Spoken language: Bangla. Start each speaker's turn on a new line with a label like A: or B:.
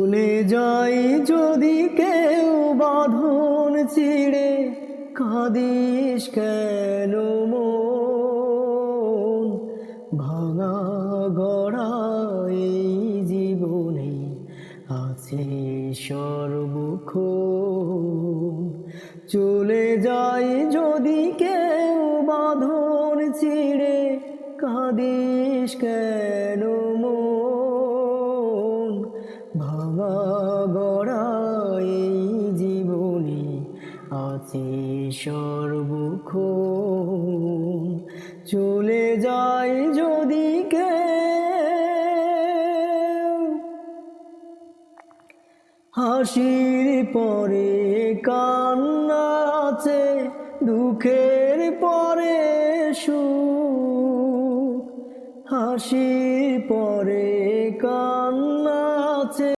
A: চলে যাই যদি কেউ বাঁধন ছিঁড়ে, কাঁদিস কেন মন? ভাঙা গড়া এই জীবনে আছে সর্বক্ষণ। চলে যাই যদি কেউ বাঁধন ছিঁড়ে, কাঁদিস কেন মন? ভাঙা গড়া এই জীবনে আছে সর্বক্ষণ। চলে যাই যদি কেউ, হাসির পরে কান্না আছে, দুঃখের পরে সুখ। হাসির পরে কান্না